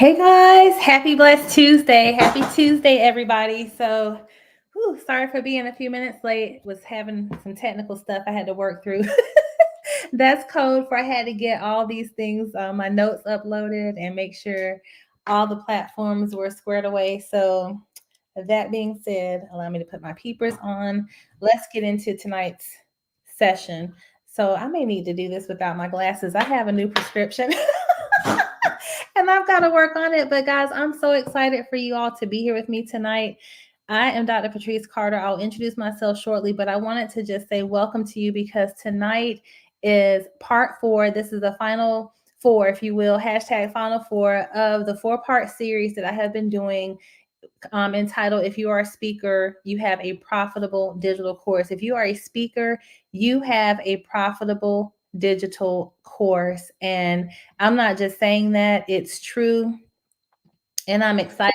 Hey guys, happy blessed Tuesday. Happy Tuesday, everybody. Sorry for being a few minutes late. Was having some technical stuff I had to work through. That's code for I had to get all these things, my notes uploaded and make sure all the platforms were squared away. So, that being said, allow me to put my peepers on. Let's get into tonight's session. So, I may need to do this without my glasses. I have a new prescription. And I've got to work on it. But guys, I'm so excited for you all to be here with me tonight. I am Dr. Patrice Carter. I'll introduce myself shortly, but I wanted to just say welcome to you because tonight is part 4. This is the final 4, if you will, hashtag final 4 of the 4-part series that I have been doing, entitled If You Are a Speaker, You Have a Profitable Digital Course. If you are a speaker, you have a profitable digital course. And I'm not just saying that, it's true. And I'm excited.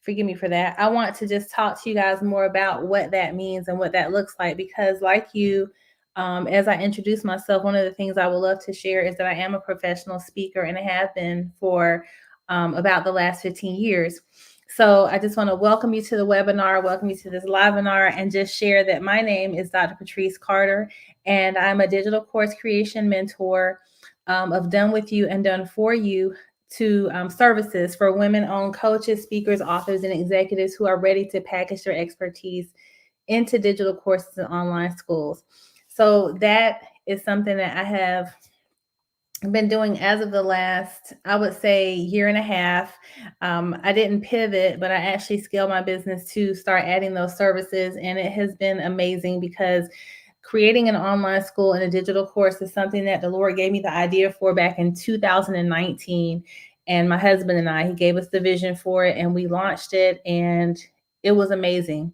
Forgive me for that. I want to just talk to you guys more about what that means and what that looks like because, like you, as I introduce myself, one of the things I would love to share is that I am a professional speaker and I have been for about the last 15 years. So I just want to welcome you to the webinar, welcome you to this live webinar, and just share that my name is Dr. Patrice Carter, and I'm a digital course creation mentor of Done With You and Done For You to services for women-owned coaches, speakers, authors, and executives who are ready to package their expertise into digital courses and online schools. So that is something that I have been doing as of the last, I would say, year and a half. I didn't pivot, but I actually scaled my business to start adding those services. And it has been amazing because creating an online school and a digital course is something that the Lord gave me the idea for back in 2019. And my husband and he gave us the vision for it and we launched it and it was amazing.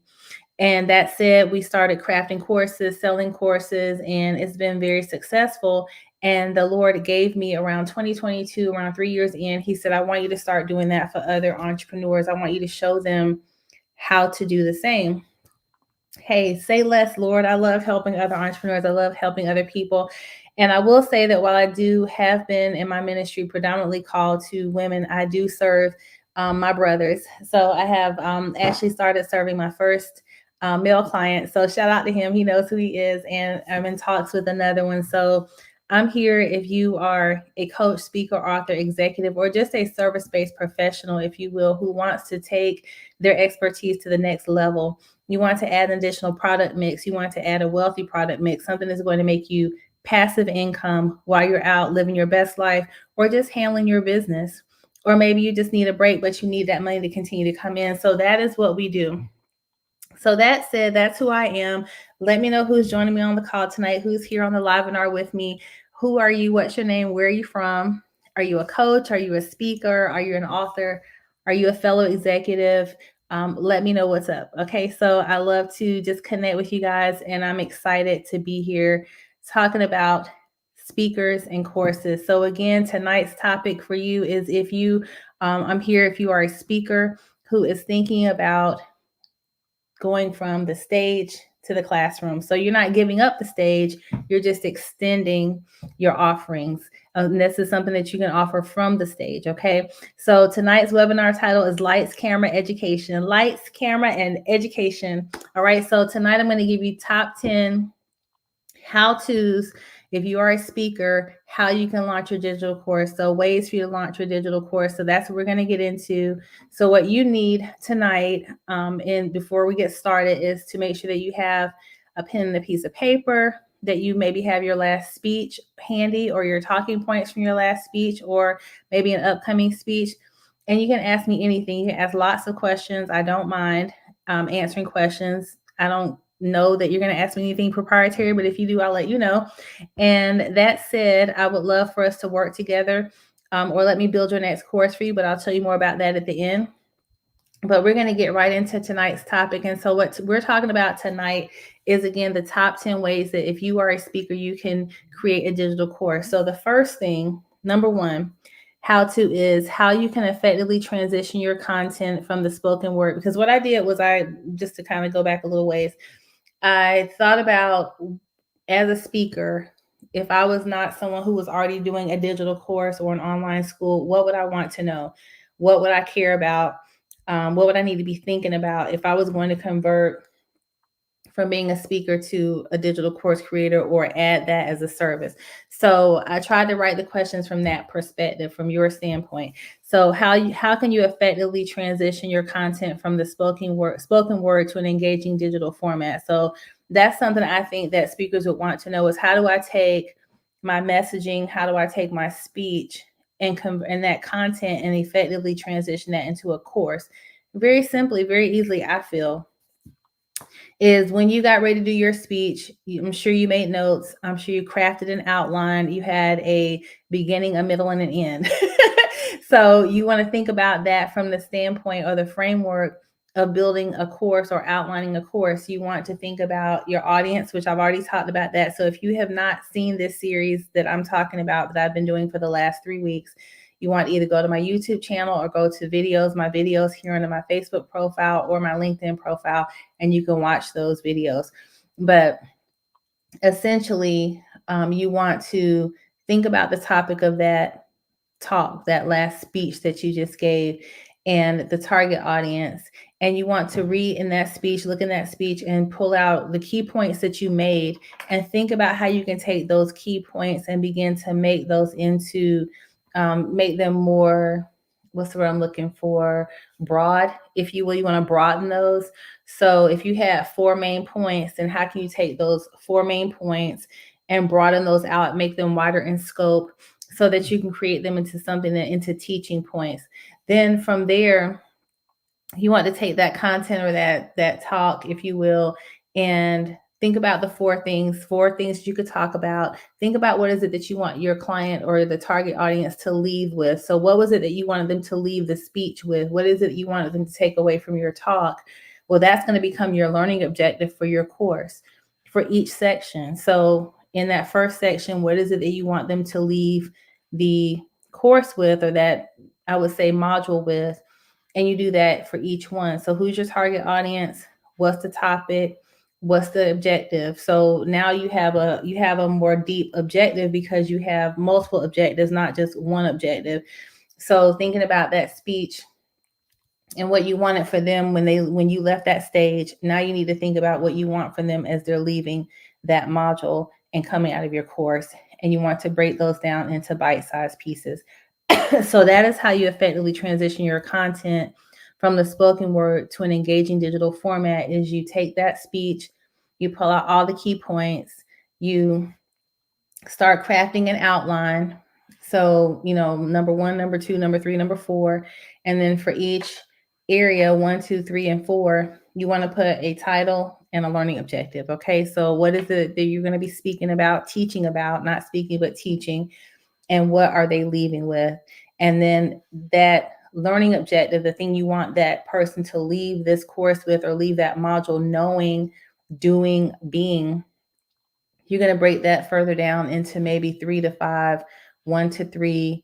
And that said, we started crafting courses, selling courses, and it's been very successful. And the Lord gave me around 2022, around 3 years in, He said, I want you to start doing that for other entrepreneurs. I want you to show them how to do the same. Hey, say less, Lord. I love helping other entrepreneurs. I love helping other people. And I will say that while I do have been in my ministry predominantly called to women, I do serve my brothers. So I have actually started serving my first male client. So shout out to him. He knows who he is. And I'm in talks with another one. So I'm here if you are a coach, speaker, author, executive, or just a service-based professional, if you will, who wants to take their expertise to the next level. You want to add an additional product mix. You want to add a wealthy product mix, something that's going to make you passive income while you're out living your best life or just handling your business. Or maybe you just need a break, but you need that money to continue to come in. So that is what we do. So that said, that's who I am. Let me know who's joining me on the call tonight, who's here on the live webinar with me. Who are you? What's your name? Where are you from? Are you a coach? Are you a speaker? Are you an author? Are you a fellow executive? Let me know what's up. Okay, so I love to just connect with you guys, and I'm excited to be here talking about speakers and courses. So again, tonight's topic for you is I'm here if you are a speaker who is thinking about going from the stage to the classroom. So you're not giving up the stage, you're just extending your offerings. And this is something that you can offer from the stage, okay? So tonight's webinar title is Lights, Camera, Education. Lights, Camera, and Education. All right, so tonight I'm going to give you top 10 how-tos if you are a speaker, how you can launch your digital course. So ways for you to launch your digital course. So that's what we're going to get into. So what you need tonight, and before we get started, is to make sure that you have a pen and a piece of paper, that you maybe have your last speech handy or your talking points from your last speech or maybe an upcoming speech. And you can ask me anything. You can ask lots of questions. I don't mind answering questions. I don't know that you're going to ask me anything proprietary, but if you do, I'll let you know. And that said, I would love for us to work together, or let me build your next course for you, but I'll tell you more about that at the end. But we're going to get right into tonight's topic. And so what we're talking about tonight is, again, the top 10 ways that if you are a speaker, you can create a digital course. So the first thing, number one, how-to is how you can effectively transition your content from the spoken word. Because what I did was just to kind of go back a little ways, I thought about, as a speaker, if I was not someone who was already doing a digital course or an online school, what would I want to know? What would I care about? What would I need to be thinking about if I was going to convert from being a speaker to a digital course creator or add that as a service? So I tried to write the questions from that perspective, from your standpoint. So how can you effectively transition your content from the spoken word to an engaging digital format? So that's something I think that speakers would want to know is, how do I take my messaging, how do I take my speech and that content and effectively transition that into a course? Very simply, very easily, I feel, is when you got ready to do your speech, I'm sure you made notes. I'm sure you crafted an outline. You had a beginning, a middle, and an end. So you want to think about that from the standpoint or the framework of building a course or outlining a course. You want to think about your audience, which I've already talked about that. So if you have not seen this series that I'm talking about that I've been doing for the last 3 weeks, you want to either go to my YouTube channel or go to my videos here under my Facebook profile or my LinkedIn profile, and you can watch those videos. But essentially, you want to think about the topic of that talk, that last speech that you just gave, and the target audience. And you want to read in that speech, look in that speech, and pull out the key points that you made and think about how you can take those key points and begin to make those into, make them more, what's the word I'm looking for? Broad, if you will. You want to broaden those. So if you have 4 main points, then how can you take those 4 main points and broaden those out, make them wider in scope, so that you can create them into something into teaching points? Then from there, you want to take that content or that talk, if you will, and think about the 4 things you could talk about. Think about what is it that you want your client or the target audience to leave with. So what was it that you wanted them to leave the speech with? What is it you wanted them to take away from your talk? Well, that's going to become your learning objective for your course for each section. So in that first section, what is it that you want them to leave the course with, or that I would say module with? And you do that for each one. So who's your target audience? What's the topic? What's the objective? So now you have a more deep objective because you have multiple objectives, not just one objective. So thinking about that speech and what you wanted for them when you left that stage, now you need to think about what you want for them as they're leaving that module and coming out of your course. And you want to break those down into bite-sized pieces. So that is how you effectively transition your content from the spoken word to an engaging digital format. Is you take that speech, you pull out all the key points, you start crafting an outline. So, number 1, number 2, number 3, number 4. And then for each area, 1, 2, 3, and 4, you want to put a title and a learning objective. Okay. So what is it that you're going to be speaking about, teaching about, not speaking, but teaching? And what are they leaving with? And then that learning objective, the thing you want that person to leave this course with or leave that module knowing, doing, being, you're going to break that further down into maybe 3 to 5, 1 to 3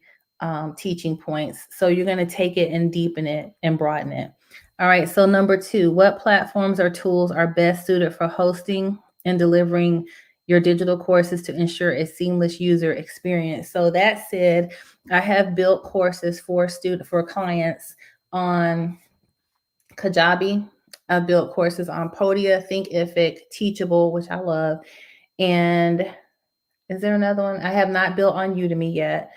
teaching points. So you're going to take it and deepen it and broaden it. All right. So number 2, what platforms or tools are best suited for hosting and delivering your digital courses to ensure a seamless user experience? So that said, I have built courses for clients on Kajabi. I've built courses on Podia, Thinkific, Teachable, which I love. And is there another one? I have not built on Udemy yet,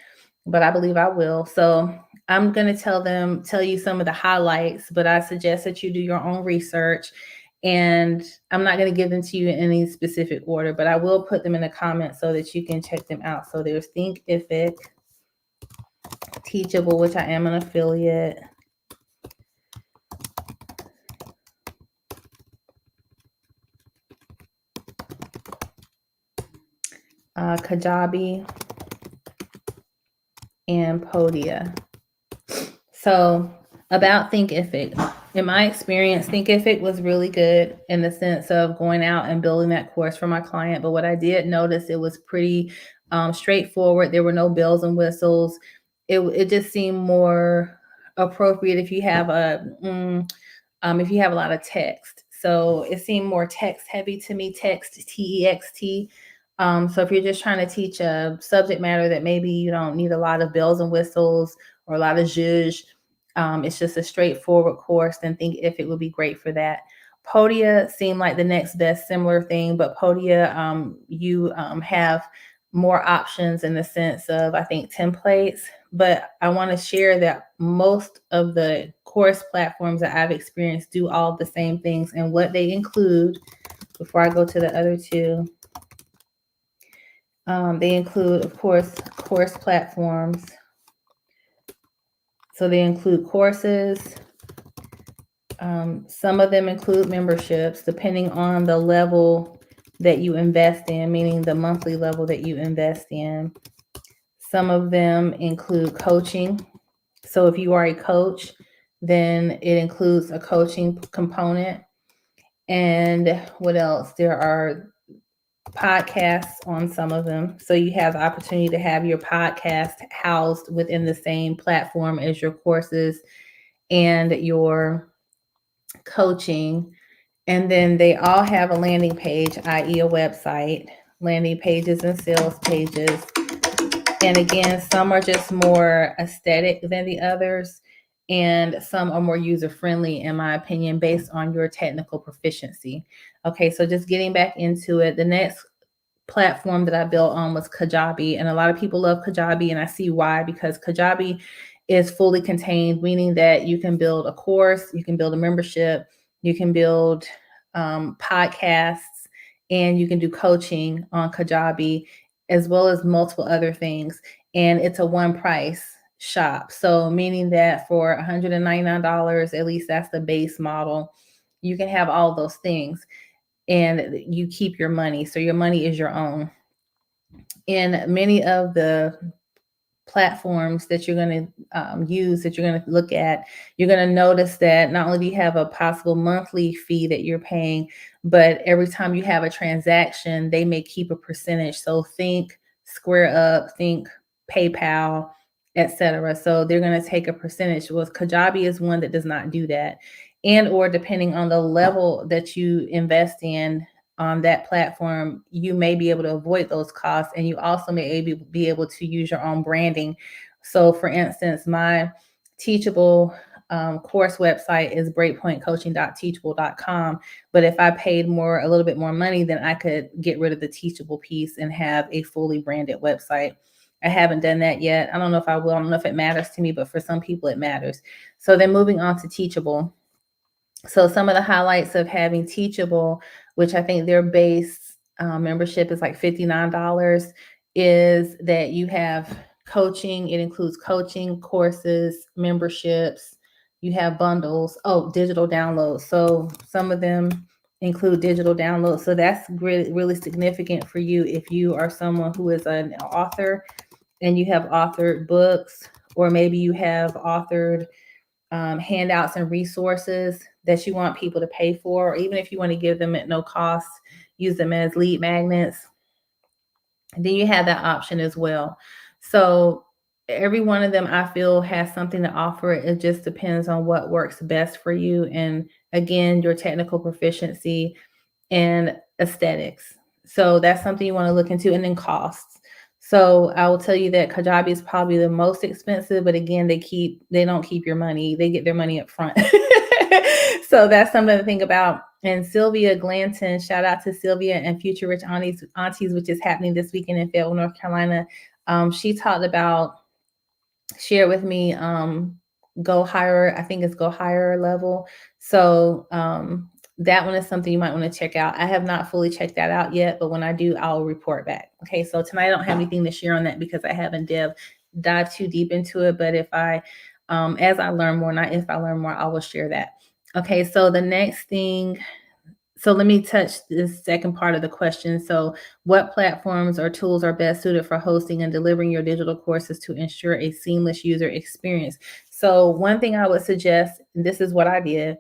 but I believe I will. So I'm going to tell you some of the highlights, but I suggest that you do your own research. And I'm not going to give them to you in any specific order, but I will put them in the comments so that you can check them out. So there's Thinkific, Teachable, which I am an affiliate, Kajabi, and Podia. So about Thinkific, in my experience, Thinkific was really good in the sense of going out and building that course for my client. But what I did notice, it was pretty straightforward. There were no bells and whistles. It just seemed more appropriate if you have if you have a lot of text. So it seemed more text heavy to me, text, TEXT. So if you're just trying to teach a subject matter that maybe you don't need a lot of bells and whistles or a lot of zhuzh, it's just a straightforward course, then think if it would be great for that. Podia seemed like the next best similar thing, but Podia, you have more options in the sense of, I think, templates. But I want to share that most of the course platforms that I've experienced do all the same things. And what they include, before I go to the other two, they include, of course, course platforms. So they include courses. Some of them include memberships, depending on the level that you invest in, meaning the monthly level that you invest in. Some of them include coaching. So if you are a coach, then it includes a coaching component. And what else? There are podcasts on some of them. So you have the opportunity to have your podcast housed within the same platform as your courses and your coaching. And then they all have a landing page, i.e., a website, landing pages and sales pages. And again, some are just more aesthetic than the others, and some are more user friendly, in my opinion, based on your technical proficiency. Okay, so just getting back into it, the next platform that I built on was Kajabi. And a lot of people love Kajabi, and I see why, because Kajabi is fully contained, meaning that you can build a course, you can build a membership, you can build podcasts, and you can do coaching on Kajabi, as well as multiple other things. And it's a one price shop. So, meaning that for $199, at least that's the base model, you can have all those things and you keep your money. So your money is your own. In many of the platforms that you're going to use, that you're going to look at, you're going to notice that not only do you have a possible monthly fee that you're paying, but every time you have a transaction, they may keep a percentage. So think Square Up, think PayPal, etc. So they're going to take a percentage. Well, Kajabi is one that does not do that. And or depending on the level that you invest in on that platform, you may be able to avoid those costs, and you also may be able to use your own branding. So for instance, my Teachable course website is breakpointcoaching.teachable.com. But if I paid a little bit more money, then I could get rid of the Teachable piece and have a fully branded website. I haven't done that yet. I don't know if I will. I don't know if it matters to me, but for some people it matters. So then moving on to Teachable. So some of the highlights of having Teachable, which I think their base membership is like $59, is that you have coaching. It includes coaching, courses, memberships. You have bundles. Oh, digital downloads. So some of them include digital downloads. So that's really, really significant for you if you are someone who is an author and you have authored books, or maybe you have authored handouts and resources that you want people to pay for, or even if you want to give them at no cost, use them as lead magnets, then you have that option as well. So every one of them, I feel, has something to offer. It just depends on what works best for you. And again, your technical proficiency and aesthetics. So that's something you want to look into. And then costs. So I will tell you that Kajabi is probably the most expensive, but again, they don't keep your money. They get their money up front. So that's something to think about. And Sylvia Glanton, shout out to Sylvia and Future Rich Aunties, which is happening this weekend in Fayetteville, North Carolina. She talked about, shared with me, Go Higher. I think it's Go Higher level. So that one is something you might want to check out. I have not fully checked that out yet, but when I do, I'll report back. Okay, so tonight I don't have anything to share on that because I haven't dived too deep into it. But if I, as I learn more, not if I learn more, I will share that. Okay, so the next thing, so let me touch this second part of the question. So what platforms or tools are best suited for hosting and delivering your digital courses to ensure a seamless user experience? So one thing I would suggest, and this is what I did,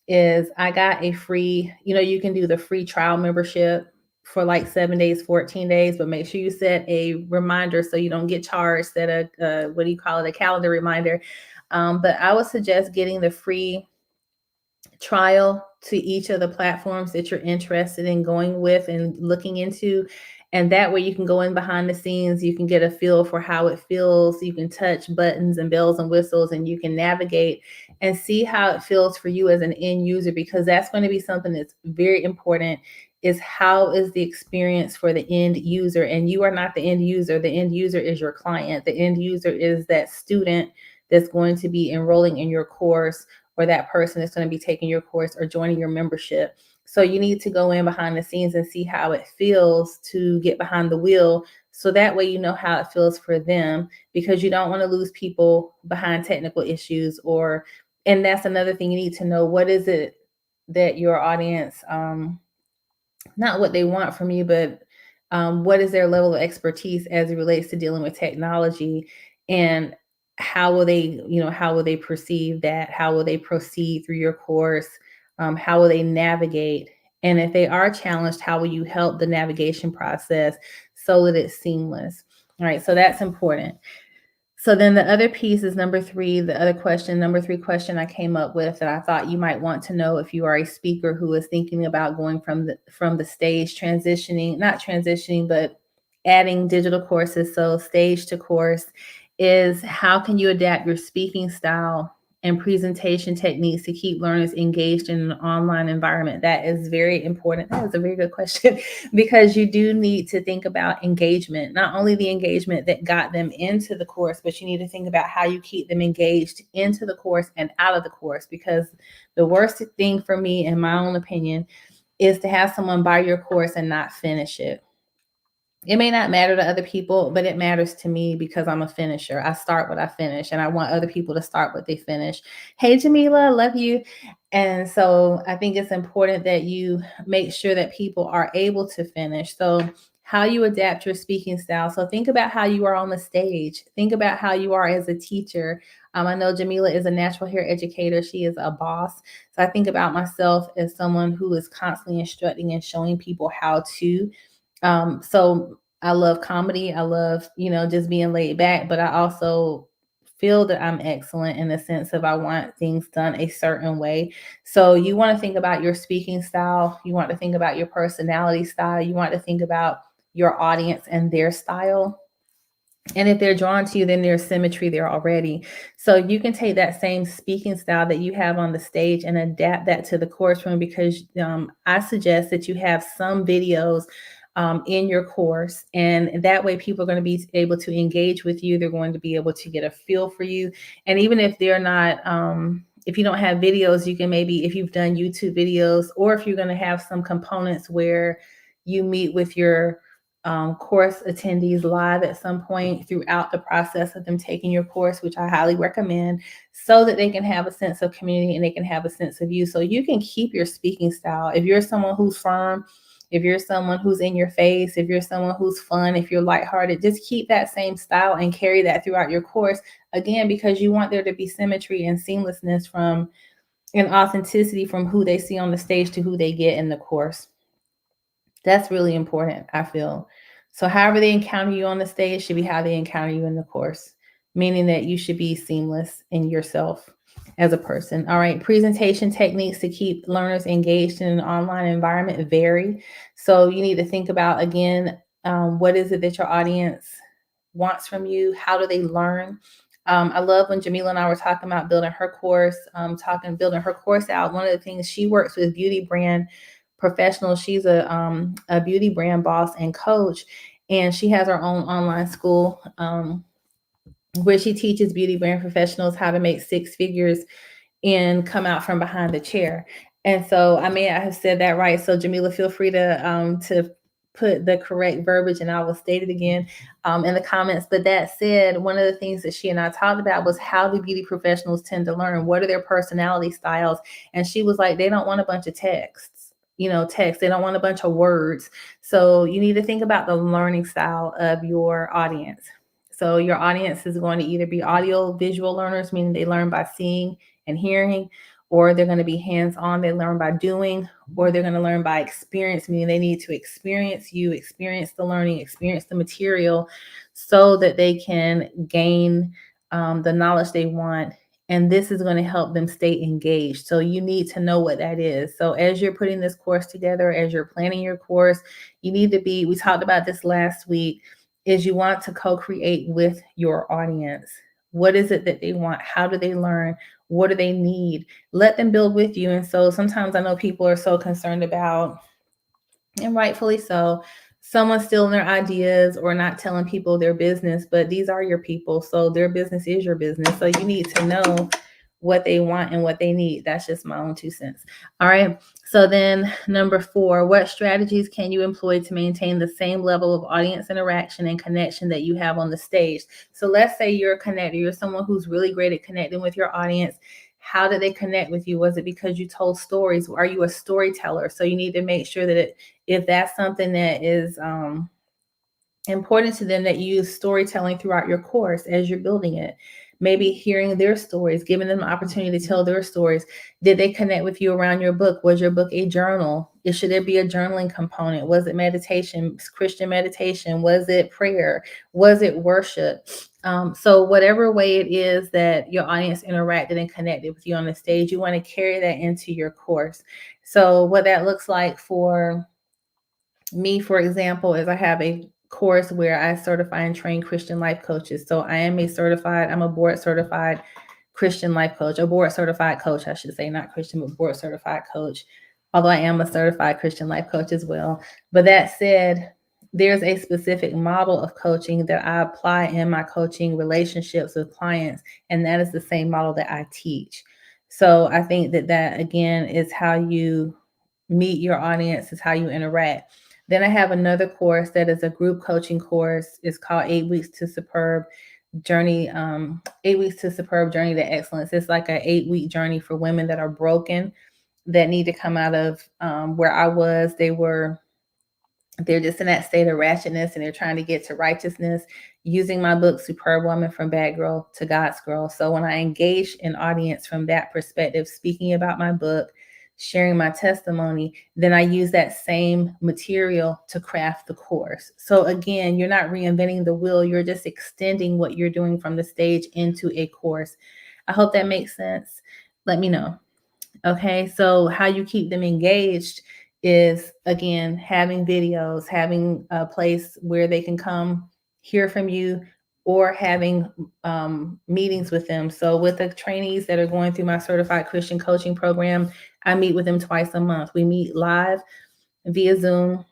is I got a free, you can do the free trial membership for like 7 days, 14 days, but make sure you set a reminder so you don't get charged, set a, what do you call it, a calendar reminder. But I would suggest getting the free trial to each of the platforms that you're interested in going with and looking into. And that way you can go in behind the scenes, you can get a feel for how it feels, you can touch buttons and bells and whistles, and you can navigate and see how it feels for you as an end user, because that's going to be something that's very important, is how is the experience for the end user. And you are not the end user. The end user is your client. The end user is that student that's going to be enrolling in your course, or that person that's going to be taking your course or joining your membership. So you need to go in behind the scenes and see how it feels to get behind the wheel. So that way you know how it feels for them, because you don't want to lose people behind technical issues. Or, and that's another thing, you need to know what is it that your audience, not what they want from you, but what is their level of expertise as it relates to dealing with technology, and how will they, how will they perceive that? How will they proceed through your course? How will they navigate? And if they are challenged, how will you help the navigation process so that it's seamless? All right, so that's important. So then the other piece is number three, the other question, number three question I came up with that I thought you might want to know if you are a speaker who is thinking about going from the stage, transitioning, not transitioning, but adding digital courses, so stage to course, is how can you adapt your speaking style and presentation techniques to keep learners engaged in an online environment? That is very important. That is a very good question because you do need to think about engagement, not only the engagement that got them into the course, but you need to think about how you keep them engaged into the course and out of the course. Because the worst thing for me, in my own opinion, is to have someone buy your course and not finish it. It may not matter to other people, but it matters to me because I'm a finisher. I start what I finish, and I want other people to start what they finish. Hey, Jamila, love you. And so I think it's important that you make sure that people are able to finish. So, how you adapt your speaking style. So, think about how you are on the stage, think about how you are as a teacher. I know Jamila is a natural hair educator, she is a boss. So, I think about myself as someone who is constantly instructing and showing people how to. So I love comedy. I love, just being laid back, but I also feel that I'm excellent in the sense of I want things done a certain way. So you want to think about your speaking style. You want to think about your personality style. You want to think about your audience and their style. And if they're drawn to you, then there's symmetry there already. So you can take that same speaking style that you have on the stage and adapt that to the course room, because I suggest that you have some videos in your course. And that way people are going to be able to engage with you. They're going to be able to get a feel for you. And even if they're not, if you don't have videos, you can maybe, if you've done YouTube videos, or if you're going to have some components where you meet with your course attendees live at some point throughout the process of them taking your course, which I highly recommend, so that they can have a sense of community and they can have a sense of you. So you can keep your speaking style. If you're someone who's firm, if you're someone who's in your face, if you're someone who's fun, if you're lighthearted, just keep that same style and carry that throughout your course. Again, because you want there to be symmetry and seamlessness from and authenticity from who they see on the stage to who they get in the course. That's really important, I feel. So however they encounter you on the stage should be how they encounter you in the course, meaning that you should be seamless in yourself as a person. All right, presentation techniques to keep learners engaged in an online environment vary. So you need to think about, again, what is it that your audience wants from you? How do they learn? I love when Jamila and I were talking about building her course, building her course out. One of the things, she works with beauty brand professionals. She's a beauty brand boss and coach, and she has her own online school where she teaches beauty brand professionals how to make six figures and come out from behind the chair. And so I may have said that right. So Jamila, feel free to put the correct verbiage and I will state it again in the comments. But that said, one of the things that she and I talked about was how do beauty professionals tend to learn? What are their personality styles? And she was like, they don't want a bunch of texts. Text. They don't want a bunch of words. So you need to think about the learning style of your audience. So your audience is going to either be audio visual learners, meaning they learn by seeing and hearing, or they're going to be hands-on, they learn by doing, or they're going to learn by experience, meaning they need to experience you, experience the learning, experience the material so that they can gain the knowledge they want And this is going to help them stay engaged. So you need to know what that is. So as you're putting this course together, as you're planning your course, you need to be, we talked about this last week, is you want to co-create with your audience. What is it that they want? How do they learn? What do they need? Let them build with you. And so sometimes I know people are so concerned about, and rightfully so, someone stealing their ideas or not telling people their business, but these are your people. So their business is your business. So you need to know what they want and what they need. That's just my own 2 cents. All right. So then number 4, what strategies can you employ to maintain the same level of audience interaction and connection that you have on the stage? So let's say you're a connector, you're someone who's really great at connecting with your audience. How did they connect with you? Was it because you told stories? Are you a storyteller? So you need to make sure that if that's something that is important to them, that you use storytelling throughout your course as you're building it. Maybe hearing their stories, giving them an opportunity to tell their stories. Did they connect with you around your book? Was your book a journal? Should there be a journaling component? Was it meditation, Christian meditation? Was it prayer? Was it worship? So whatever way it is that your audience interacted and connected with you on the stage, you want to carry that into your course. So what that looks like for me, for example, is I have a course where I certify and train Christian life coaches. So I'm a board certified Christian life coach, a board certified coach, I should say, not Christian, but board certified coach. Although I am a certified Christian life coach as well. But that said, there's a specific model of coaching that I apply in my coaching relationships with clients, and that is the same model that I teach. So I think that again is how you meet your audience, is how you interact. Then I have another course that is a group coaching course. It's called 8 Weeks to Superb Journey, 8 Weeks to Superb Journey to Excellence. It's like an 8-week journey for women that are broken, that need to come out of where I was. They're just in that state of ratchetness and they're trying to get to righteousness, using my book, Superb Woman from Bad Girl to God's Girl. So when I engage an audience from that perspective, speaking about my book, sharing my testimony, then I use that same material to craft the course. So again, you're not reinventing the wheel, you're just extending what you're doing from the stage into a course. I hope that makes sense. Let me know. Okay, so how you keep them engaged is, again, having videos, having a place where they can come hear from you, or having meetings with them. So with the trainees that are going through my certified Christian coaching program, I meet with them twice a month. We meet live via Zoom,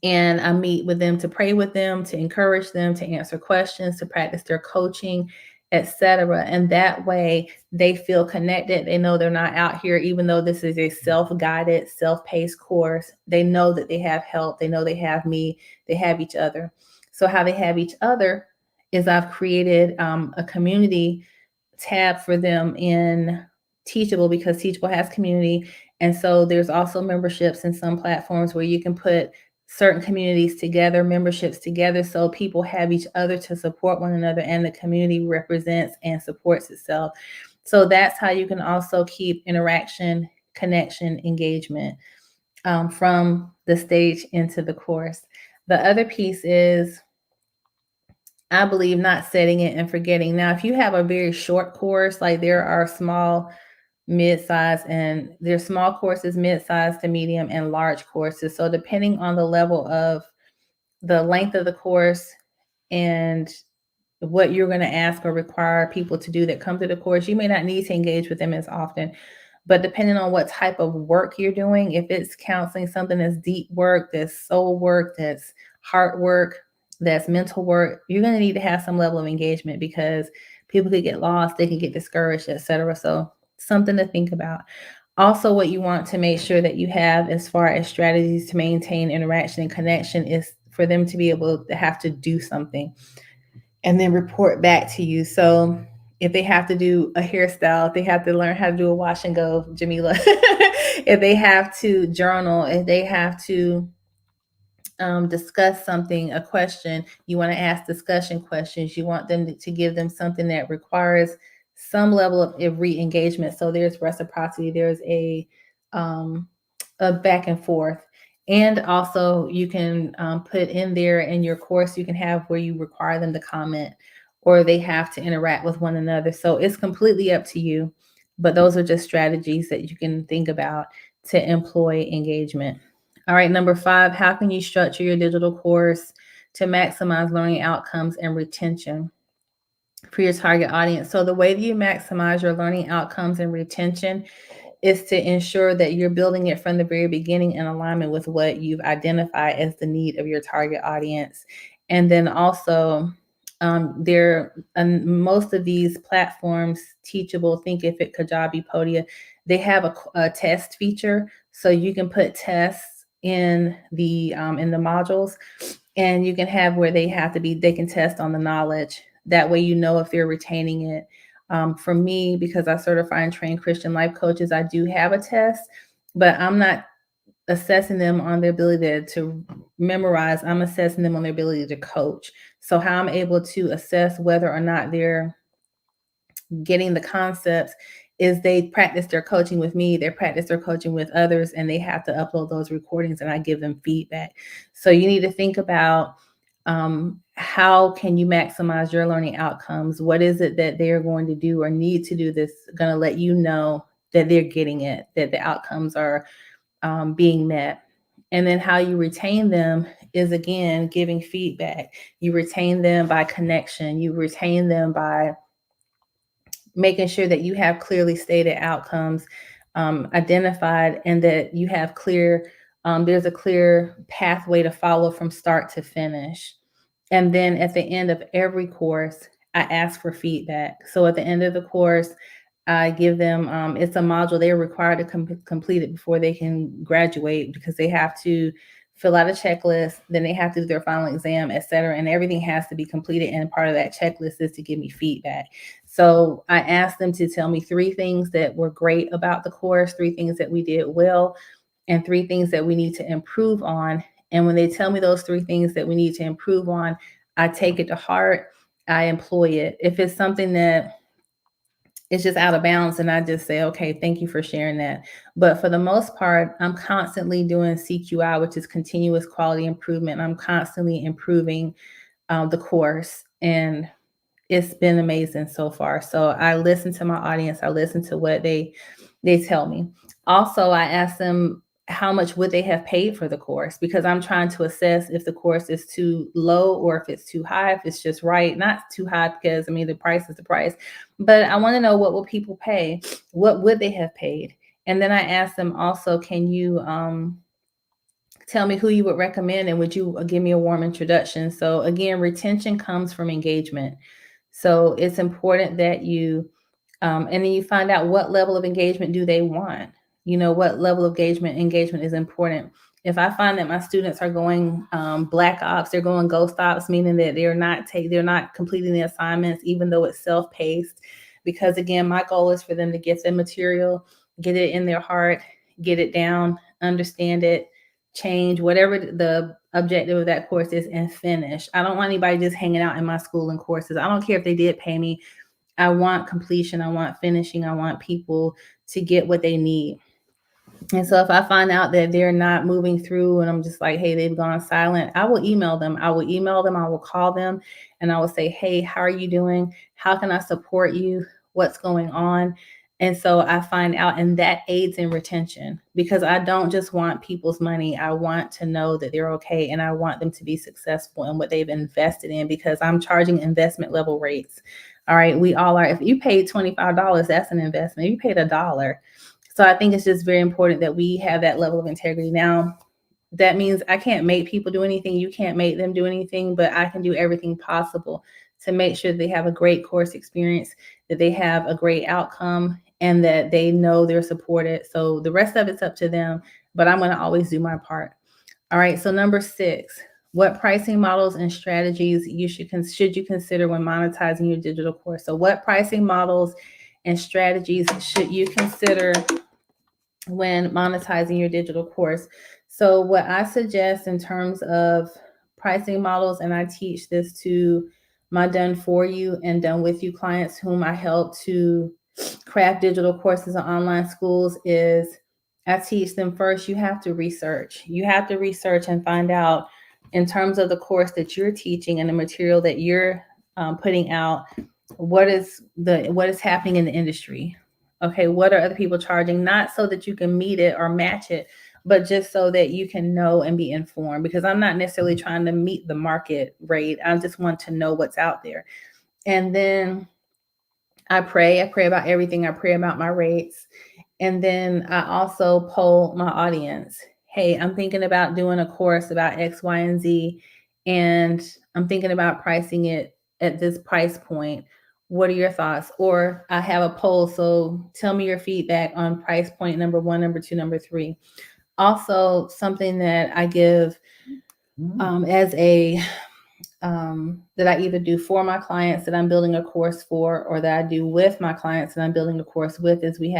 and I meet with them to pray with them, to encourage them, to answer questions, to practice their coaching, etc. And that way they feel connected. They know they're not out here, even though this is a self-guided, self-paced course. They know that they have help. They know they have me. They have each other. So how they have each other is I've created a community tab for them in Teachable, because Teachable has community. And so there's also memberships in some platforms where you can put certain communities together, memberships together, so people have each other to support one another, and the community represents and supports itself. So that's how you can also keep interaction, connection, engagement from the stage into the course. The other piece is, I believe, not setting it and forgetting. Now, if you have a very short course, like there are small, mid-size, and there's small courses, mid-size to medium, and large courses. So depending on the level of the length of the course and what you're going to ask or require people to do that come to the course, you may not need to engage with them as often. But depending on what type of work you're doing, if it's counseling, something that's deep work, that's soul work, that's heart work, that's mental work, you're going to need to have some level of engagement, because people could get lost, they can get discouraged, etc. So something to think about. Also, what you want to make sure that you have as far as strategies to maintain interaction and connection is for them to be able to have to do something and then report back to you. So if they have to do a hairstyle, if they have to learn how to do a wash and go, Jamila, if they have to journal, if they have to discuss something, a question, you want to ask discussion questions. You want them to give them something that requires some level of re-engagement. So there's reciprocity, there's a back and forth. And also you can put in there in your course, you can have where you require them to comment, or they have to interact with one another. So it's completely up to you. But those are just strategies that you can think about to employ engagement. All right, number 5, how can you structure your digital course to maximize learning outcomes and retention for your target audience? So the way that you maximize your learning outcomes and retention is to ensure that you're building it from the very beginning in alignment with what you've identified as the need of your target audience. And then also, most of these platforms, Teachable, Thinkific, Kajabi, Podia, they have a test feature, so you can put tests in the modules, and you can have where they can test on the knowledge. That way, you know if they're retaining it. For me, because I certify and train Christian life coaches, I do have a test, but I'm not assessing them on their ability to memorize. I'm assessing them on their ability to coach. So how I'm able to assess whether or not they're getting the concepts is they practice their coaching with me, they practice their coaching with others, and they have to upload those recordings and I give them feedback. So you need to think about how can you maximize your learning outcomes? What is it that they're going to do or need to do that's going to let you know that they're getting it, that the outcomes are being met? And then how you retain them is, again, giving feedback. You retain them by connection. You retain them by making sure that you have clearly stated outcomes identified, and that you have there's a clear pathway to follow from start to finish. And then at the end of every course, I ask for feedback. So at the end of the course, I give them, it's a module they're required to complete it before they can graduate, because they have to fill out a checklist, then they have to do their final exam, et cetera. And everything has to be completed. And part of that checklist is to give me feedback. So I asked them to tell me 3 things that were great about the course, 3 things that we did well, and 3 things that we need to improve on. And when they tell me those 3 things that we need to improve on, I take it to heart. I employ it. If it's something that is just out of bounds, and I just say, okay, thank you for sharing that. But for the most part, I'm constantly doing CQI, which is continuous quality improvement. I'm constantly improving the course, and it's been amazing so far. So I listen to my audience. I listen to what they tell me. Also, I ask them how much would they have paid for the course, because I'm trying to assess if the course is too low or if it's too high, if it's just right. Not too high, because I mean, the price is the price, but I want to know, what will people pay? What would they have paid? And then I ask them also, can you tell me who you would recommend, and would you give me a warm introduction? So again, retention comes from engagement. So it's important that you, and then you find out what level of engagement do they want. You know, what level of engagement is important. If I find that my students are going black ops, they're going ghost ops, meaning that they're not completing the assignments, even though it's self-paced. Because again, my goal is for them to get the material, get it in their heart, get it down, understand it, change whatever the objective of that course is, and finish. I don't want anybody just hanging out in my school and courses. I don't care if they did pay me. I want completion. I want finishing. I want people to get what they need. And so if I find out that they're not moving through, and I'm just like, hey, they've gone silent, I will email them. I will call them, and I will say, hey, how are you doing? How can I support you? What's going on? And so I find out, and that aids in retention, because I don't just want people's money. I want to know that they're okay, and I want them to be successful in what they've invested in, because I'm charging investment level rates. All right, we all are. If you paid $25, that's an investment. You paid $1. So I think it's just very important that we have that level of integrity. Now, that means I can't make people do anything. You can't make them do anything, but I can do everything possible to make sure they have a great course experience, that they have a great outcome, and that they know they're supported. So the rest of it's up to them, but I'm going to always do my part. All right. So number 6, what pricing models and strategies should you consider when monetizing your digital course? So what pricing models and strategies should you consider when monetizing your digital course? So what I suggest in terms of pricing models, and I teach this to my done for you and done with you clients whom I help to craft digital courses in online schools, is I teach them, first, you have to research. You have to research and find out, in terms of the course that you're teaching and the material that you're putting out what is happening in the industry. Okay, what are other people charging? Not so that you can meet it or match it, but just so that you can know and be informed. Because I'm not necessarily trying to meet the market rate. I just want to know what's out there. And then I pray. I pray about everything. I pray about my rates. And then I also poll my audience. Hey, I'm thinking about doing a course about X, Y, and Z, and I'm thinking about pricing it at this price point. What are your thoughts? Or I have a poll. So tell me your feedback on price point number one, number two, number three. Also, something that I give as a that I either do for my clients that I'm building a course for, or that I do with my clients that I'm building a course with, is we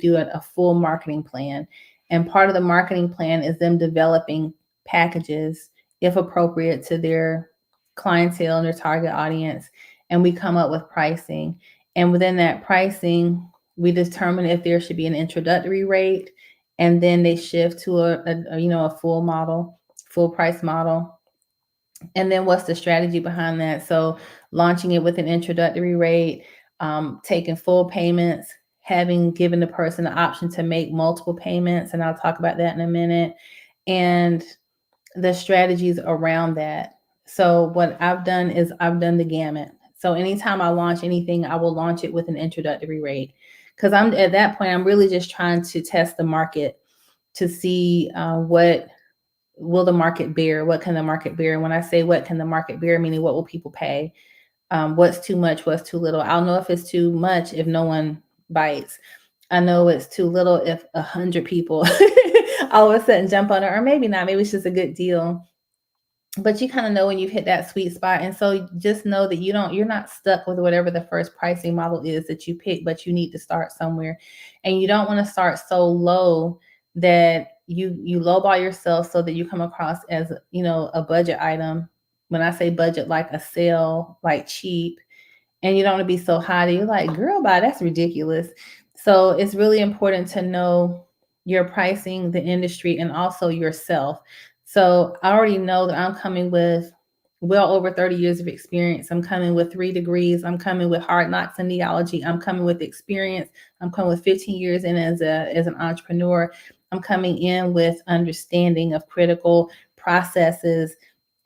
do a full marketing plan. And part of the marketing plan is them developing packages, if appropriate, to their clientele and their target audience. And we come up with pricing. And within that pricing, we determine if there should be an introductory rate, and then they shift to a full price model. And then what's the strategy behind that? So launching it with an introductory rate, taking full payments, having given the person the option to make multiple payments, and I'll talk about that in a minute, and the strategies around that. So what I've done is I've done the gamut. So anytime I launch anything, I will launch it with an introductory rate, because I'm at that point, I'm really just trying to test the market to see what will the market bear? What can the market bear? And when I say what can the market bear, meaning what will people pay? What's too much? What's too little? I'll know if it's too much if no one bites. I know it's too little if 100 people all of a sudden jump on it, or maybe not. Maybe it's just a good deal. But you kind of know when you've hit that sweet spot. And so just know that you're not stuck with whatever the first pricing model is that you pick, but you need to start somewhere. And you don't want to start so low that you lowball yourself so that you come across as, a budget item. When I say budget, like a sale, like cheap, and you don't want to be so high that you're like, girl, bye, that's ridiculous. So it's really important to know your pricing, the industry, and also yourself. So I already know that I'm coming with well over 30 years of experience. I'm coming with 3 degrees. I'm coming with hard knocks in neology. I'm coming with experience. I'm coming with 15 years in as an entrepreneur. I'm coming in with understanding of critical processes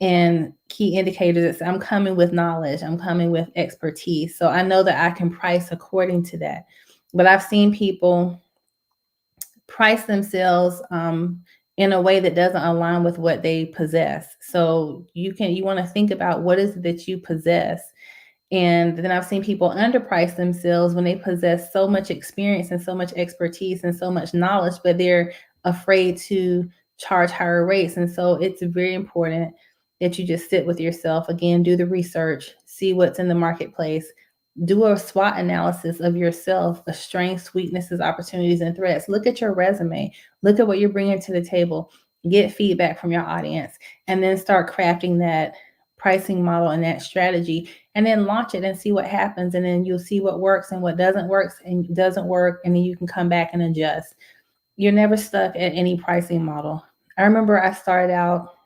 and key indicators. I'm coming with knowledge. I'm coming with expertise. So I know that I can price according to that. But I've seen people price themselves in a way that doesn't align with what they possess. So you want to think about what is it that you possess. And then I've seen people underprice themselves when they possess so much experience and so much expertise and so much knowledge, but they're afraid to charge higher rates. And so it's very important that you just sit with yourself, again, do the research, see what's in the marketplace, do a SWOT analysis of yourself, of strengths, weaknesses, opportunities, and threats. Look at your resume, look at what you're bringing to the table, get feedback from your audience, and then start crafting that pricing model and that strategy, and then launch it and see what happens. And then you'll see what works and what doesn't work, and then you can come back and adjust. You're never stuck at any pricing model. I remember I started out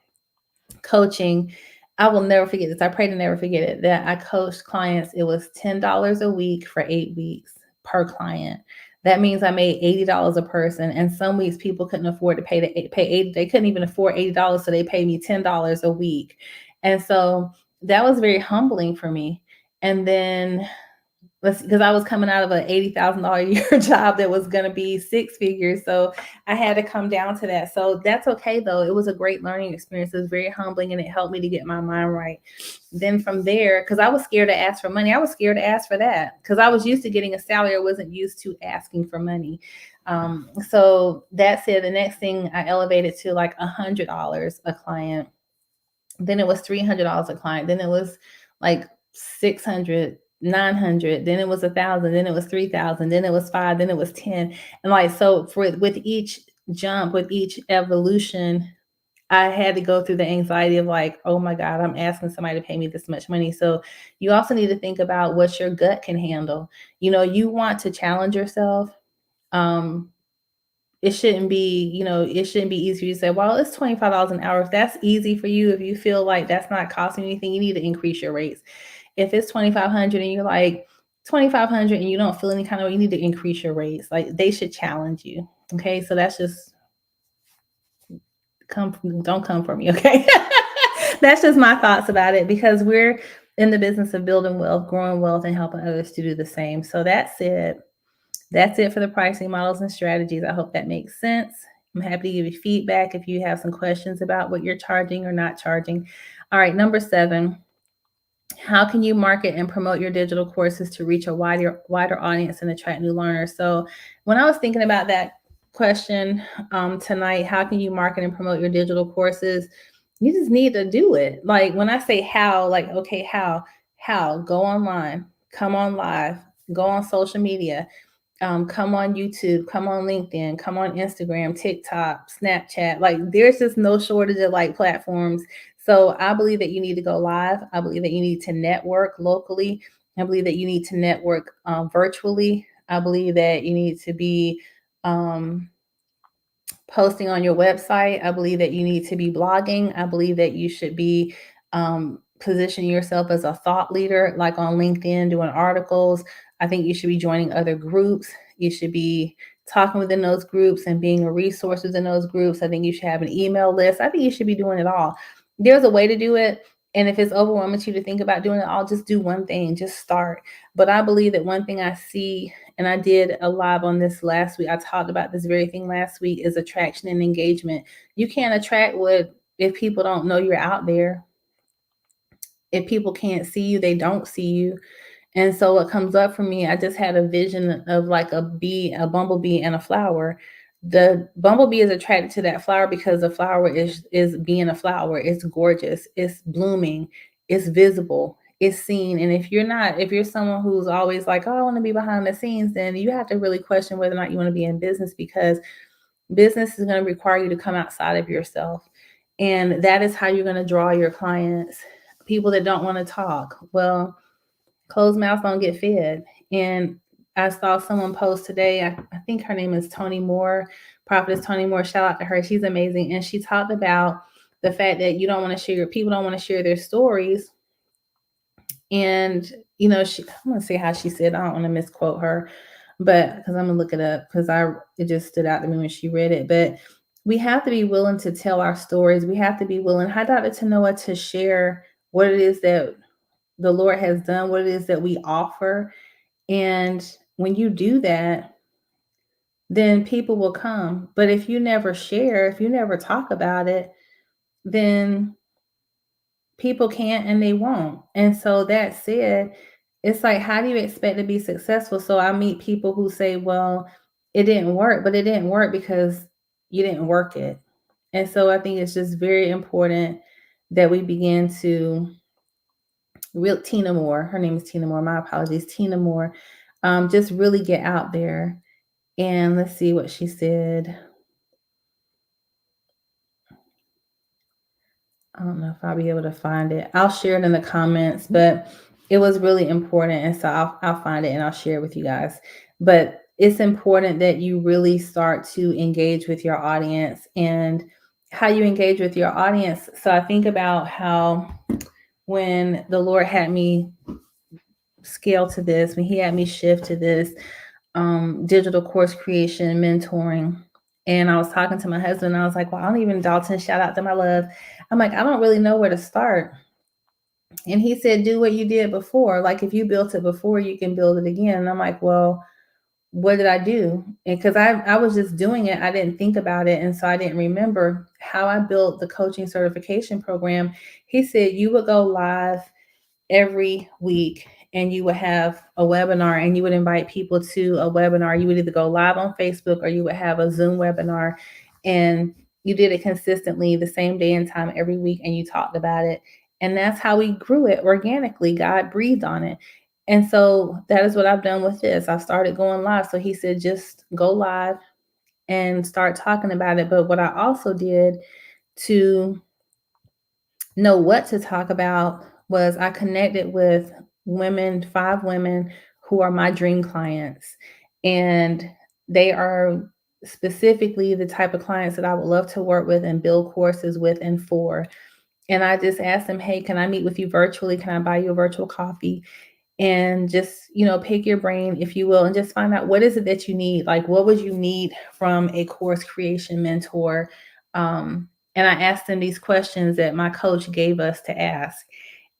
coaching. I will never forget this. I pray to never forget it, that I coached clients. It was $10 a week for 8 weeks per client. That means I made $80 a person. And some weeks people couldn't afford to pay 80. They couldn't even afford $80. So they paid me $10 a week. And so that was very humbling for me. And then because I was coming out of an $80,000 a year job that was going to be 6 figures. So I had to come down to that. So that's okay, though. It was a great learning experience. It was very humbling, and it helped me to get my mind right. Then from there, because I was scared to ask for money, I was scared to ask for that because I was used to getting a salary. I wasn't used to asking for money. So that said, the next thing I elevated to like $100 a client. Then it was $300 a client. Then it was like 600, 900. Then it was 1,000. Then it was 3,000. Then it was 5. Then it was 10. And like, so with each jump, with each evolution, I had to go through the anxiety of like, oh my God, I'm asking somebody to pay me this much money. So you also need to think about what your gut can handle. You want to challenge yourself. It shouldn't be, it shouldn't be easy for you to say, well, it's $25 an hour. If that's easy for you, if you feel like that's not costing anything, you need to increase your rates. If it's 2,500 and you're like 2,500 and you don't feel any kind of way, you need to increase your rates. Like they should challenge you. Okay. So that's just don't come for me. Okay. That's just my thoughts about it because we're in the business of building wealth, growing wealth, and helping others to do the same. So that's it. That's it for the pricing models and strategies. I hope that makes sense. I'm happy to give you feedback if you have some questions about what you're charging or not charging. All right, number 7, how can you market and promote your digital courses to reach a wider audience and attract new learners? So when I was thinking about that question tonight, how can you market and promote your digital courses? You just need to do it. Like when I say how, like, okay, how? Go online, come on live, go on social media, come on YouTube, come on LinkedIn, come on Instagram, TikTok, Snapchat. Like there's just no shortage of like platforms. So I believe that you need to go live. I believe that you need to network locally. I believe that you need to network virtually. I believe that you need to be um, posting on your website. I believe that you need to be blogging. I believe that you should be positioning yourself as a thought leader, like on LinkedIn, doing articles. I think you should be joining other groups. You should be talking within those groups and being a resource within those groups. I think you should have an email list. I think you should be doing it all. There's a way to do it. And if it's overwhelming to you to think about doing it all, just do one thing, just start. But I believe that one thing I see, and I did a live on this last week, I talked about this very thing last week, is attraction and engagement. You can't attract what if people don't know you're out there. If people can't see you, they don't see you. And so what comes up for me, I just had a vision of like a bee, a bumblebee and a flower. The bumblebee is attracted to that flower because the flower is being a flower. It's gorgeous, it's blooming, it's visible, it's seen. And if you're someone who's always like, oh, I want to be behind the scenes, then you have to really question whether or not you want to be in business, because business is going to require you to come outside of yourself. And that is how you're going to draw your clients. People that don't want to talk. Well, closed mouths don't get fed. And I saw someone post today, I think her name is Tony Moore, Prophetess Tony Moore. Shout out to her. She's amazing. And she talked about the fact that you don't want to share, people don't want to share their stories. And, I want to say how she said, I don't want to misquote her, but because I'm going to look it up because it just stood out to me when she read it. But we have to be willing to tell our stories. We have to be willing, hi, Dr. Tanoa, to share what it is that the Lord has done, what it is that we offer. And when you do that, then people will come. But if you never share, if you never talk about it, then people can't and they won't. And so that said, it's like, how do you expect to be successful? So I meet people who say, well, it didn't work, but it didn't work because you didn't work it. And so I think it's just very important that we begin to Tina Moore, her name is Tina Moore, my apologies, Tina Moore, just really get out there. And let's see what she said. I don't know if I'll be able to find it. I'll share it in the comments, but it was really important. And so I'll find it and I'll share it with you guys. But it's important that you really start to engage with your audience, and how you engage with your audience. So I think about how when the Lord had me scale to this, when he had me shift to this digital course creation, mentoring. And I was talking to my husband, and I was like, well, I don't even, Dalton, shout out to my love. I'm like, I don't really know where to start. And he said, do what you did before. Like if you built it before, you can build it again. And I'm like, well, what did I do? And because I was just doing it, I didn't think about it. And so I didn't remember how I built the coaching certification program. He said, you would go live every week and you would have a webinar, and you would invite people to a webinar. You would either go live on Facebook or you would have a Zoom webinar, and you did it consistently the same day and time every week, and you talked about it. And that's how we grew it organically. God breathed on it. And so that is what I've done with this. I started going live. So he said, just go live and start talking about it. But what I also did to know what to talk about was I connected with 5 women who are my dream clients. And they are specifically the type of clients that I would love to work with and build courses with and for. And I just asked them, hey, can I meet with you virtually? Can I buy you a virtual coffee? And just, pick your brain, if you will, and just find out what is it that you need. Like, what would you need from a course creation mentor? And I asked them these questions that my coach gave us to ask.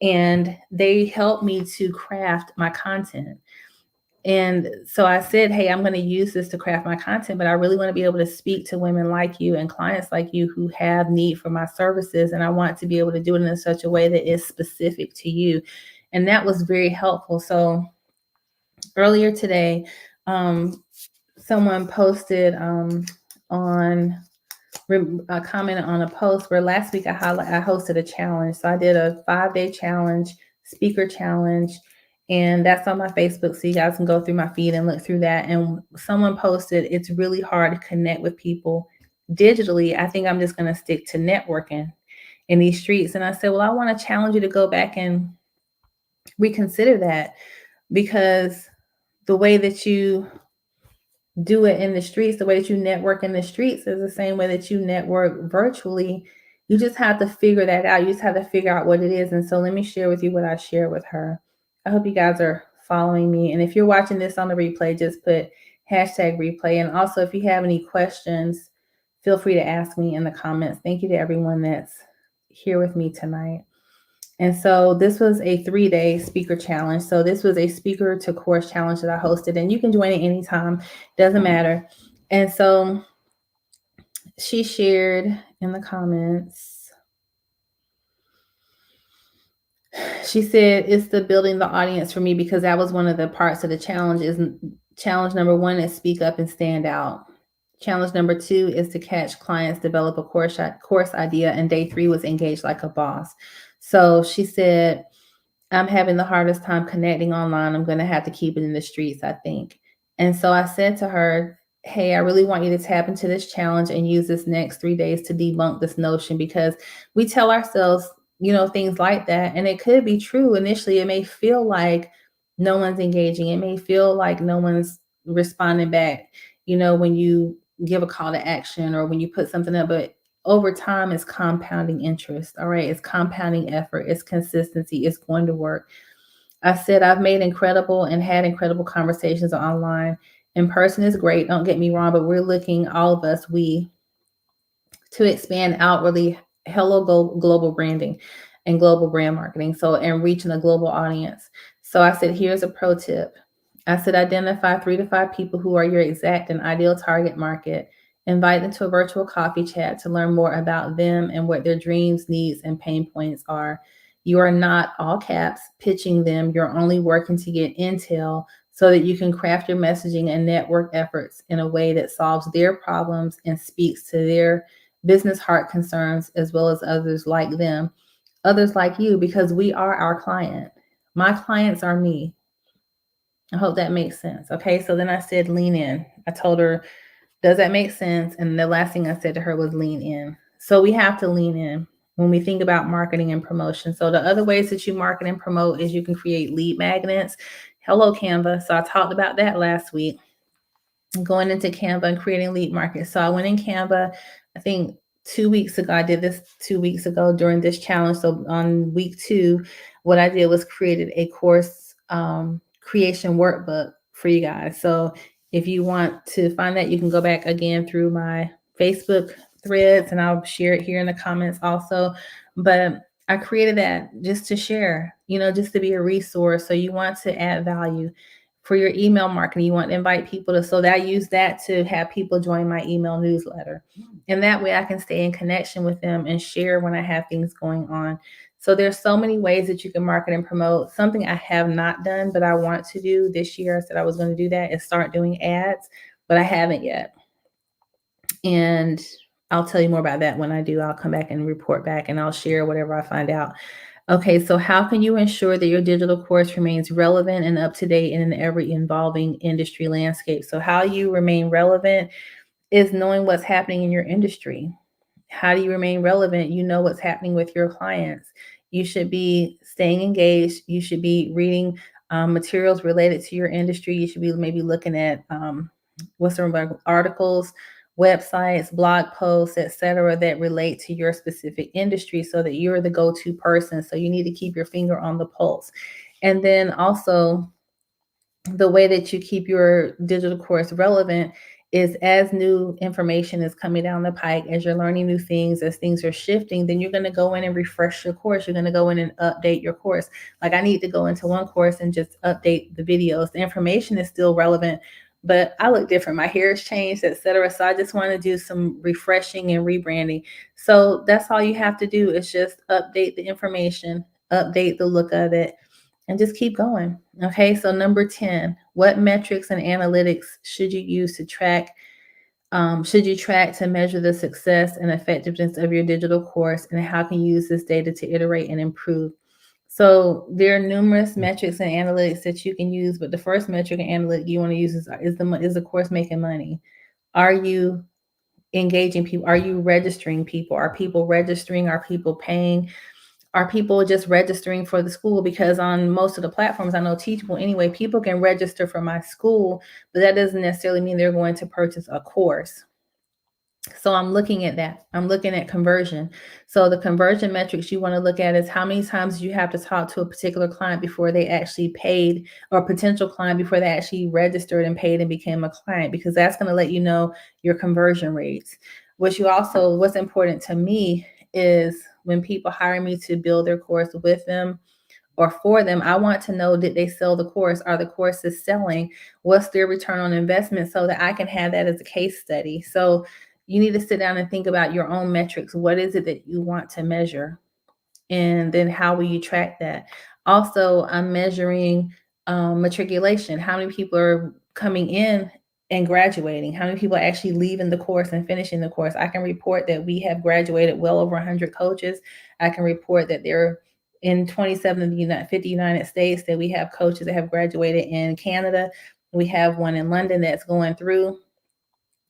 And they helped me to craft my content. And so I said, hey, I'm going to use this to craft my content, but I really want to be able to speak to women like you and clients like you who have need for my services. And I want to be able to do it in such a way that is specific to you. And that was very helpful. So earlier today, um, someone posted on commented on a post where last week I hosted a challenge. So I did a 5-day challenge, speaker challenge, and that's on my Facebook. So you guys can go through my feed and look through that. And someone posted, it's really hard to connect with people digitally. I think I'm just going to stick to networking in these streets. And I said, well, I want to challenge you to go back and reconsider that, because the way that you do it in the streets, the way that you network in the streets is the same way that you network virtually. You just have to figure that out. You just have to figure out what it is. And so let me share with you what I shared with her. I hope you guys are following me. And if you're watching this on the replay, just put hashtag replay. And also, if you have any questions, feel free to ask me in the comments. Thank you to everyone that's here with me tonight. And so this was a 3-day speaker challenge. So this was a speaker to course challenge that I hosted, and you can join it anytime, doesn't matter. And so she shared in the comments, she said, it's the building the audience for me, because that was one of the parts of the challenge. Is challenge number 1 is speak up and stand out. Challenge number 2 is to catch clients, develop a course idea. And day 3 was engage like a boss. So she said, I'm having the hardest time connecting online. I'm going to have to keep it in the streets, I think. And so I said to her, hey, I really want you to tap into this challenge and use this next 3 days to debunk this notion, because we tell ourselves, things like that. And it could be true. Initially, it may feel like no one's engaging. It may feel like no one's responding back, when you give a call to action or when you put something up. But over time, it's compounding interest. All right. It's compounding effort. It's consistency. It's going to work. I said, I've made incredible and had incredible conversations online. In person is great. Don't get me wrong, but we're looking, all of us, to expand outwardly. Hello, global branding and global brand marketing. So, and reaching a global audience. So I said, here's a pro tip. I said, identify 3 to 5 people who are your exact and ideal target market. Invite them to a virtual coffee chat to learn more about them and what their dreams, needs, and pain points are. You are not, all caps, pitching them. You're only working to get intel so that you can craft your messaging and network efforts in a way that solves their problems and speaks to their business heart concerns, as well as others like them, others like you, because we are our client. My clients are me. I hope that makes sense. Okay. So then I said, lean in. I told her, does that make sense? And the last thing I said to her was lean in. So we have to lean in when we think about marketing and promotion. So the other ways that you market and promote is you can create lead magnets. Hello, Canva. So I talked about that last week, going into Canva and creating lead markets. So I went in Canva, I think 2 weeks ago. I did this 2 weeks ago during this challenge. So on week 2, what I did was created a course creation workbook for you guys. So if you want to find that, you can go back again through my Facebook threads, and I'll share it here in the comments also. But I created that just to share, just to be a resource. So you want to add value. For your email marketing, you want to invite people to, so that I use that to have people join my email newsletter. And that way I can stay in connection with them and share when I have things going on. So there's so many ways that you can market and promote. Something I have not done, but I want to do this year, I said I was going to do that, is start doing ads, but I haven't yet. And I'll tell you more about that when I do. I'll come back and report back, and I'll share whatever I find out. Okay, so how can you ensure that your digital course remains relevant and up to date in an ever-evolving industry landscape? So how you remain relevant is knowing what's happening in your industry. How do you remain relevant? You know what's happening with your clients. You should be staying engaged. You should be reading materials related to your industry. You should be maybe looking at articles, websites, blog posts, etc., that relate to your specific industry so that you're the go-to person. So you need to keep your finger on the pulse. And then also, the way that you keep your digital course relevant is as new information is coming down the pike, as you're learning new things, as things are shifting, then you're going to go in and refresh your course. You're going to go in and update your course. Like, I need to go into one course and just update the videos. The information is still relevant, but I look different. My hair has changed, etc. So I just want to do some refreshing and rebranding. So that's all you have to do is just update the information, update the look of it, and just keep going. Okay, so number 10, what metrics and analytics should you use to track? Should you track to measure the success and effectiveness of your digital course, and how can you use this data to iterate and improve? So there are numerous metrics and analytics that you can use, but the first metric and analytic you want to use is the course making money? Are you engaging people? Are you registering people? Are people registering? Are people paying? Are people just registering for the school? Because on most of the platforms, I know Teachable anyway, people can register for my school, but that doesn't necessarily mean they're going to purchase a course. So I'm looking at that. I'm looking at conversion. So the conversion metrics you want to look at is how many times you have to talk to a particular client before they actually paid, or potential client before they actually registered and paid and became a client, because that's going to let you know your conversion rates. What's important to me is when people hire me to build their course with them or for them, I want to know, did they sell the course? Are the courses selling? What's their return on investment, so that I can have that as a case study? So you need to sit down and think about your own metrics. What is it that you want to measure? And then how will you track that? Also, I'm measuring matriculation. How many people are coming in and graduating? How many people are actually leaving the course and finishing the course? I can report that we have graduated well over 100 coaches. I can report that they're in 27 of the 50 United States, that we have coaches that have graduated in Canada. We have one in London that's going through.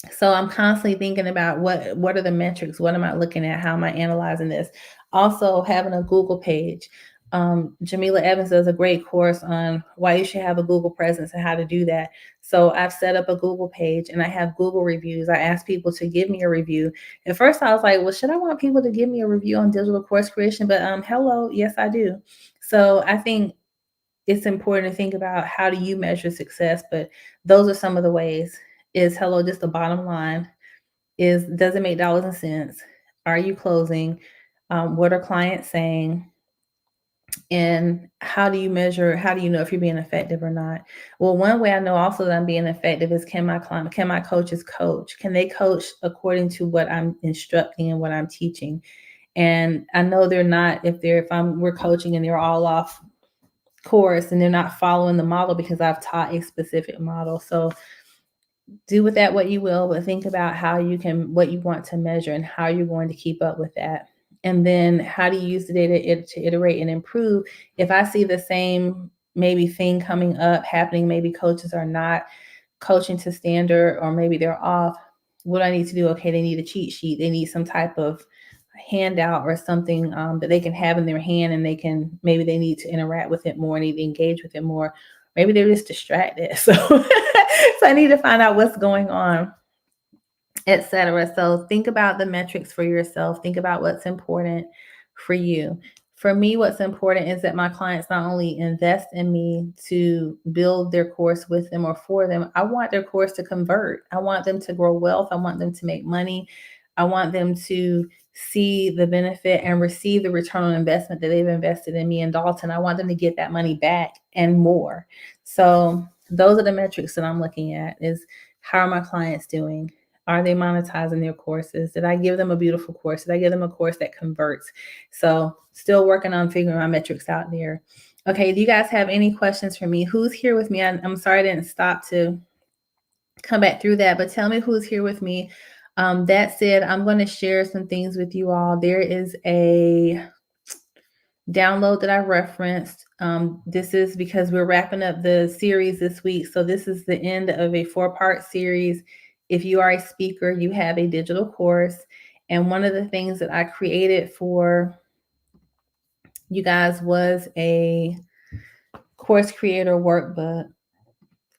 So I'm constantly thinking about what are the metrics? What am I looking at? How am I analyzing this? Also, having a Google page. Jamila Evans does a great course on why you should have a Google presence and how to do that. So I've set up a Google page and I have Google reviews. I ask people to give me a review. At first, I was like, well, should I want people to give me a review on digital course creation? But hello, yes, I do. So I think it's important to think about, how do you measure success? But those are some of the ways. Is hello just the bottom line? Does it make dollars and cents? Are you closing? What are clients saying? And how do you measure? How do you know if you're being effective or not? Well, one way I know also that I'm being effective is, can my coaches coach? Can they coach according to what I'm instructing and what I'm teaching? And I know they're not, we're coaching and they're all off course and they're not following the model, because I've taught a specific model. So do with that what you will, but think about what you want to measure and how you're going to keep up with that. And then how do you use the data to iterate and improve? If I see the same maybe thing coming up happening, maybe coaches are not coaching to standard, or maybe they're off, what do I need to do? Okay, they need a cheat sheet. They need some type of handout or something that they can have in their hand, and maybe they need to interact with it more, need to engage with it more. Maybe they're just distracted. So, so I need to find out what's going on, etc. So think about the metrics for yourself. Think about what's important for you. For me, what's important is that my clients not only invest in me to build their course with them or for them, I want their course to convert. I want them to grow wealth. I want them to make money. I want them to see the benefit and receive the return on investment that they've invested in me and Dalton. I want them to get that money back and more. So those are the metrics that I'm looking at, is how are my clients doing? Are they monetizing their courses? Did I give them a beautiful course? Did I give them a course that converts? So still working on figuring my metrics out there. Okay, do you guys have any questions for me? Who's here with me? I'm sorry I didn't stop to come back through that, but tell me who's here with me. That said, I'm going to share some things with you all. There is a download that I referenced. This is because we're wrapping up the series this week. So this is the end of a 4-part series. If you are a speaker, you have a digital course. And one of the things that I created for you guys was a course creator workbook.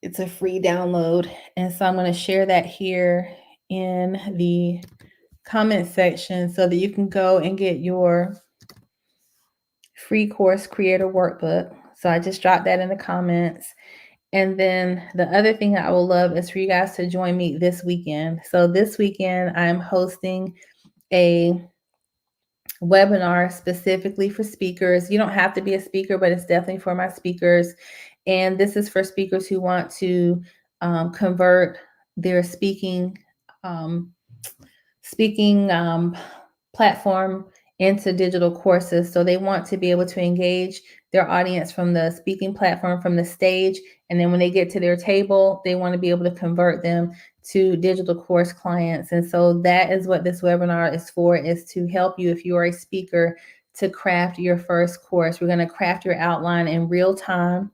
It's a free download. And so I'm going to share that here in the comment section so that you can go and get your free course creator workbook. So I just dropped that in the comments. And then the other thing I would love is for you guys to join me this weekend. So this weekend, I'm hosting a webinar specifically for speakers. You don't have to be a speaker, but it's definitely for my speakers. And this is for speakers who want to convert their um, speaking platform into digital courses. So they want to be able to engage their audience from the speaking platform, from the stage. And then when they get to their table, they want to be able to convert them to digital course clients. And so that is what this webinar is for, is to help you, if you are a speaker, to craft your first course. We're going to craft your outline in real time.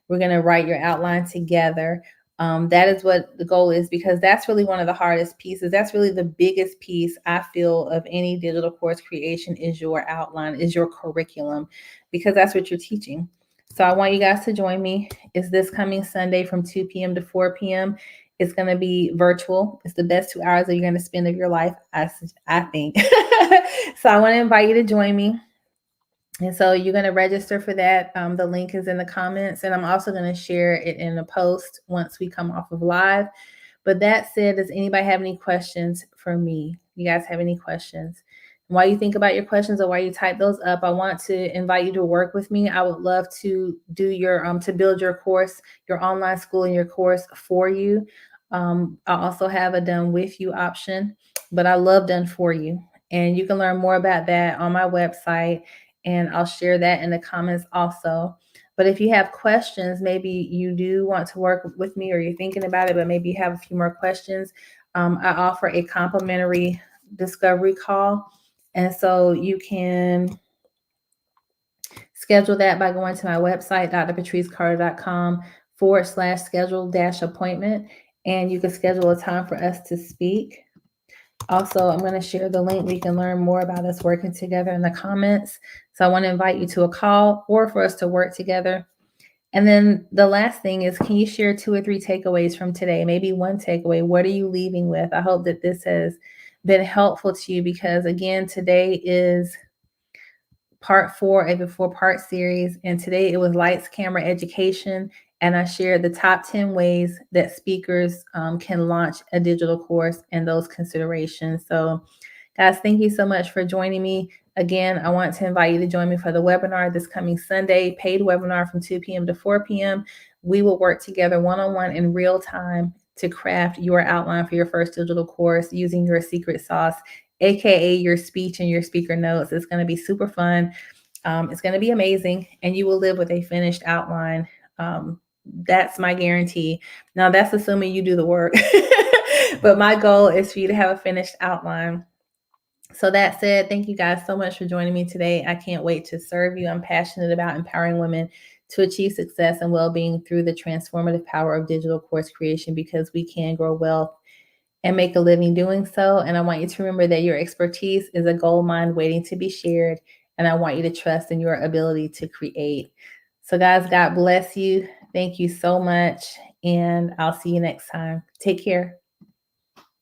We're going to write your outline together. That is what the goal is, because that's really one of the hardest pieces. That's really the biggest piece I feel of any digital course creation, is your outline, is your curriculum, because that's what you're teaching. So I want you guys to join me. It's this coming Sunday from 2 p.m. to 4 p.m. It's going to be virtual. It's the best 2 hours that you're going to spend of your life, I think. So I want to invite you to join me. And so you're going to register for that. The link is in the comments, and I'm also going to share it in a post once we come off of live. But that said, does anybody have any questions for me? You guys have any questions? While you think about your questions or while you type those up, I want to invite you to work with me. I would love to do your to build your course, your online school, and your course for you. I also have a done with you option, but I love done for you. And you can learn more about that on my website, and I'll share that in the comments also. But if you have questions, maybe you do want to work with me, or you're thinking about it, but maybe you have a few more questions, I offer a complimentary discovery call. And so you can schedule that by going to my website, drpatricecarter.com/schedule-appointment. And you can schedule a time for us to speak. Also, I'm going to share the link where you can learn more about us working together in the comments. So I want to invite you to a call or for us to work together. And then the last thing is, can you share 2 or 3 takeaways from today? Maybe one takeaway. What are you leaving with? I hope that this has been helpful to you, because again, today is part 4 of a 4-part series. And today it was lights, camera, education. And I shared the top 10 ways that speakers can launch a digital course and those considerations. So guys, thank you so much for joining me. Again, I want to invite you to join me for the webinar this coming Sunday, paid webinar from 2 p.m. to 4 p.m. We will work together one-on-one in real time to craft your outline for your first digital course using your secret sauce, AKA your speech and your speaker notes. It's going to be super fun. It's going to be amazing, and you will live with a finished outline. That's my guarantee. Now, that's assuming you do the work. But my goal is for you to have a finished outline. So that said, thank you guys so much for joining me today. I can't wait to serve you. I'm passionate about empowering women to achieve success and well-being through the transformative power of digital course creation, because we can grow wealth and make a living doing so. And I want you to remember that your expertise is a gold mine waiting to be shared. And I want you to trust in your ability to create. So guys, God bless you. Thank you so much. And I'll see you next time. Take care.